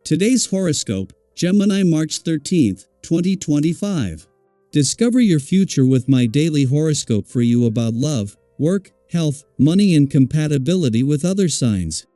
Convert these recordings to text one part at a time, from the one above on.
Today's horoscope, Gemini March 13th, 2025. Discover your future with my daily horoscope for you about love, work, health, money and compatibility with other signs.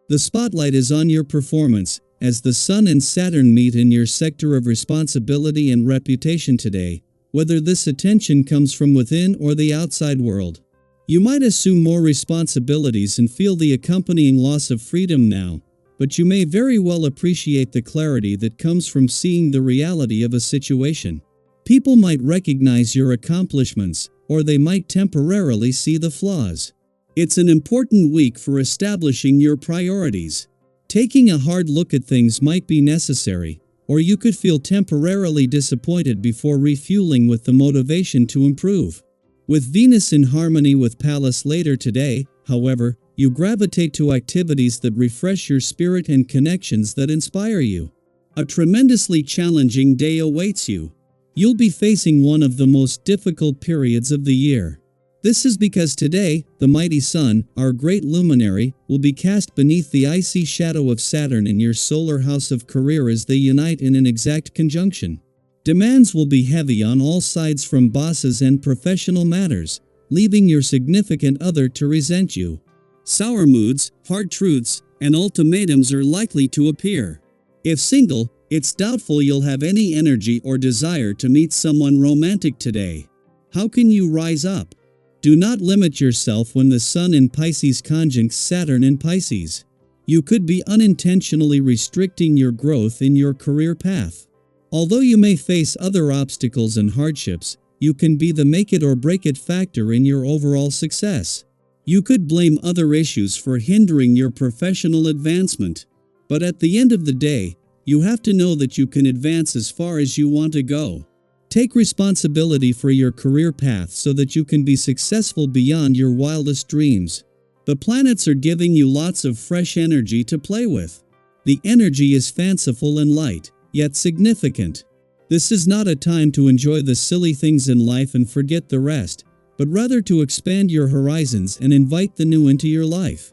The spotlight is on your performance, as the Sun and Saturn meet in your sector of responsibility and reputation today, whether this attention comes from within or the outside world. You might assume more responsibilities and feel the accompanying loss of freedom now, but you may very well appreciate the clarity that comes from seeing the reality of a situation. People might recognize your accomplishments, or they might temporarily see the flaws. It's an important week for establishing your priorities. Taking a hard look at things might be necessary, or you could feel temporarily disappointed before refueling with the motivation to improve. With Venus in harmony with Pallas later today, however, you gravitate to activities that refresh your spirit and connections that inspire you. A tremendously challenging day awaits you. You'll be facing one of the most difficult periods of the year. This is because today, the mighty Sun, our great luminary, will be cast beneath the icy shadow of Saturn in your solar house of career as they unite in an exact conjunction. Demands will be heavy on all sides from bosses and professional matters, leaving your significant other to resent you. Sour moods, hard truths, and ultimatums are likely to appear. If single, it's doubtful you'll have any energy or desire to meet someone romantic today. How can you rise up? Do not limit yourself when the Sun in Pisces conjuncts Saturn in Pisces. You could be unintentionally restricting your growth in your career path. Although you may face other obstacles and hardships, you can be the make it or break it factor in your overall success. You could blame other issues for hindering your professional advancement. But at the end of the day, you have to know that you can advance as far as you want to go. Take responsibility for your career path so that you can be successful beyond your wildest dreams. The planets are giving you lots of fresh energy to play with. The energy is fanciful and light, yet significant. This is not a time to enjoy the silly things in life and forget the rest, but rather to expand your horizons and invite the new into your life.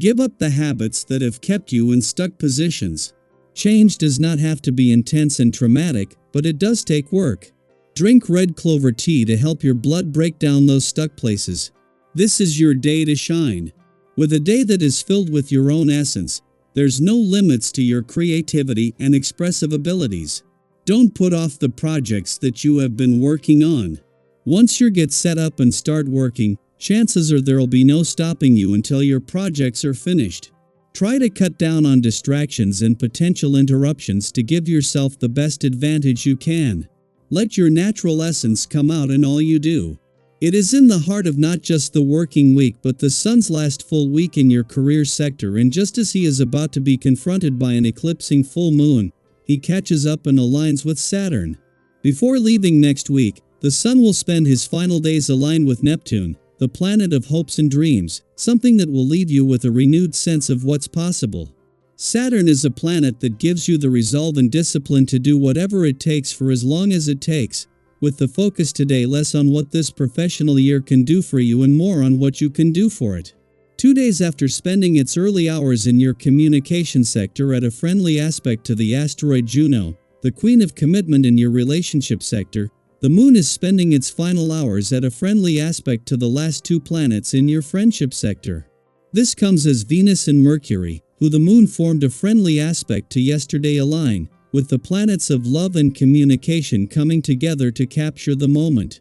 Give up the habits that have kept you in stuck positions. Change does not have to be intense and traumatic, but it does take work. Drink red clover tea to help your blood break down those stuck places. This is your day to shine. With a day that is filled with your own essence, there's no limits to your creativity and expressive abilities. Don't put off the projects that you have been working on. Once you get set up and start working, chances are there'll be no stopping you until your projects are finished. Try to cut down on distractions and potential interruptions to give yourself the best advantage you can. Let your natural essence come out in all you do. It is in the heart of not just the working week but the Sun's last full week in your career sector, and just as he is about to be confronted by an eclipsing full moon, he catches up and aligns with Saturn. Before leaving next week, the Sun will spend his final days aligned with Neptune, the planet of hopes and dreams, something that will leave you with a renewed sense of what's possible. Saturn is a planet that gives you the resolve and discipline to do whatever it takes for as long as it takes, with the focus today less on what this professional year can do for you and more on what you can do for it. 2 days after spending its early hours in your communication sector at a friendly aspect to the asteroid Juno, the queen of commitment in your relationship sector, the moon is spending its final hours at a friendly aspect to the last 2 planets in your friendship sector. This comes as Venus and Mercury, who the moon formed a friendly aspect to yesterday, align, with the planets of love and communication coming together to capture the moment.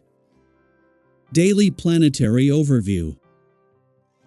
Daily Planetary Overview.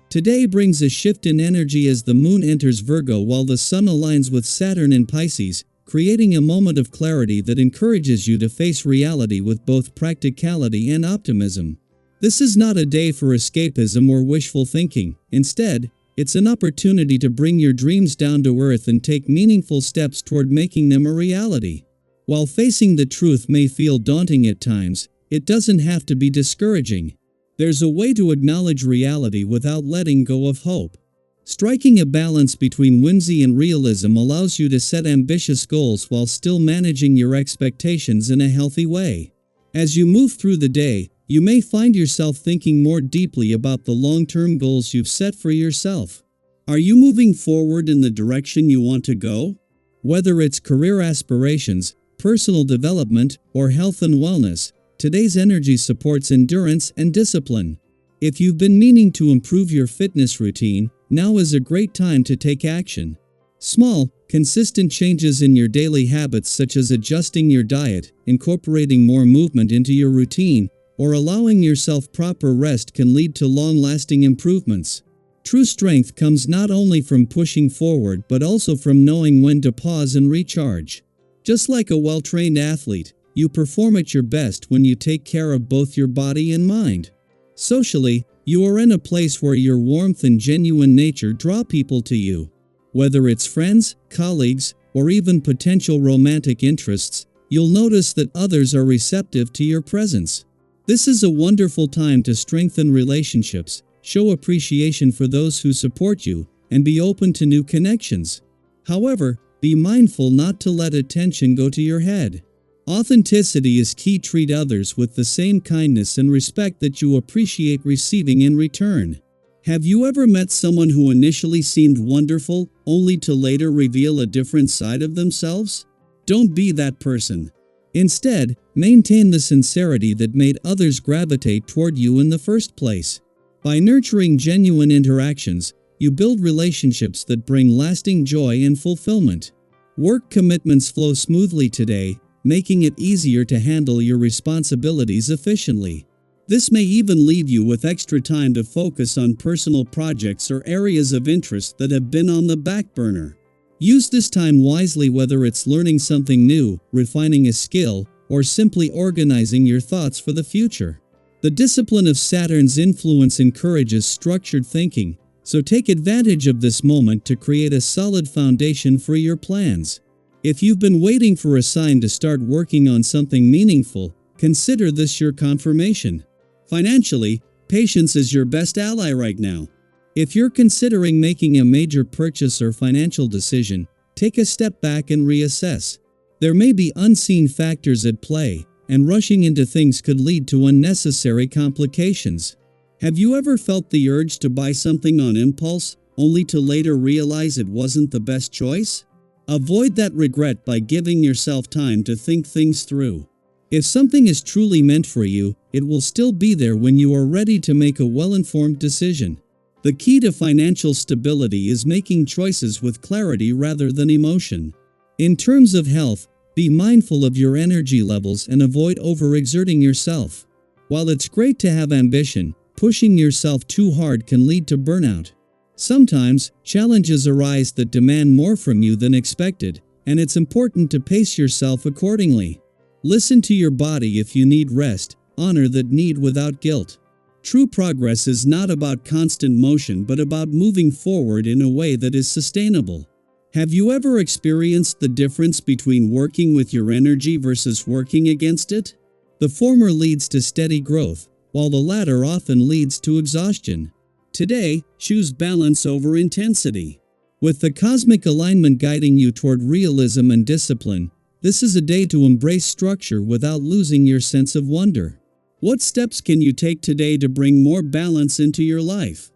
Today brings a shift in energy as the moon enters Virgo while the Sun aligns with Saturn in Pisces, creating a moment of clarity that encourages you to face reality with both practicality and optimism. This is not a day for escapism or wishful thinking. Instead, it's an opportunity to bring your dreams down to earth and take meaningful steps toward making them a reality. While facing the truth may feel daunting at times, it doesn't have to be discouraging. There's a way to acknowledge reality without letting go of hope. Striking a balance between whimsy and realism allows you to set ambitious goals while still managing your expectations in a healthy way. As you move through the day, you may find yourself thinking more deeply about the long-term goals you've set for yourself. Are you moving forward in the direction you want to go? Whether it's career aspirations, personal development, or health and wellness, today's energy supports endurance and discipline. If you've been meaning to improve your fitness routine, now is a great time to take action. Small, consistent changes in your daily habits, such as adjusting your diet, incorporating more movement into your routine, or allowing yourself proper rest, can lead to long-lasting improvements. True strength comes not only from pushing forward but also from knowing when to pause and recharge. Just like a well-trained athlete, you perform at your best when you take care of both your body and mind. Socially, you are in a place where your warmth and genuine nature draw people to you. Whether it's friends, colleagues, or even potential romantic interests, you'll notice that others are receptive to your presence. This is a wonderful time to strengthen relationships, show appreciation for those who support you, and be open to new connections. However, be mindful not to let attention go to your head. Authenticity is key. Treat others with the same kindness and respect that you appreciate receiving in return. Have you ever met someone who initially seemed wonderful, only to later reveal a different side of themselves? Don't be that person. Instead, maintain the sincerity that made others gravitate toward you in the first place. By nurturing genuine interactions, you build relationships that bring lasting joy and fulfillment. Work commitments flow smoothly today, making it easier to handle your responsibilities efficiently. This may even leave you with extra time to focus on personal projects or areas of interest that have been on the back burner. Use this time wisely, whether it's learning something new, refining a skill, or simply organizing your thoughts for the future. The discipline of Saturn's influence encourages structured thinking, so take advantage of this moment to create a solid foundation for your plans. If you've been waiting for a sign to start working on something meaningful, consider this your confirmation. Financially, patience is your best ally right now. If you're considering making a major purchase or financial decision, take a step back and reassess. There may be unseen factors at play, and rushing into things could lead to unnecessary complications. Have you ever felt the urge to buy something on impulse, only to later realize it wasn't the best choice? Avoid that regret by giving yourself time to think things through. If something is truly meant for you, it will still be there when you are ready to make a well-informed decision. The key to financial stability is making choices with clarity rather than emotion. In terms of health, be mindful of your energy levels and avoid overexerting yourself. While it's great to have ambition, pushing yourself too hard can lead to burnout. Sometimes, challenges arise that demand more from you than expected, and it's important to pace yourself accordingly. Listen to your body if you need rest, honor that need without guilt. True progress is not about constant motion but about moving forward in a way that is sustainable. Have you ever experienced the difference between working with your energy versus working against it? The former leads to steady growth, while the latter often leads to exhaustion. Today, choose balance over intensity. With the cosmic alignment guiding you toward realism and discipline, this is a day to embrace structure without losing your sense of wonder. What steps can you take today to bring more balance into your life?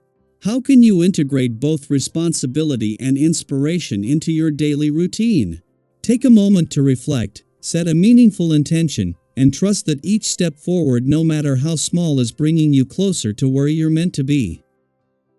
How can you integrate both responsibility and inspiration into your daily routine? Take a moment to reflect, set a meaningful intention, and trust that each step forward, no matter how small, is bringing you closer to where you're meant to be.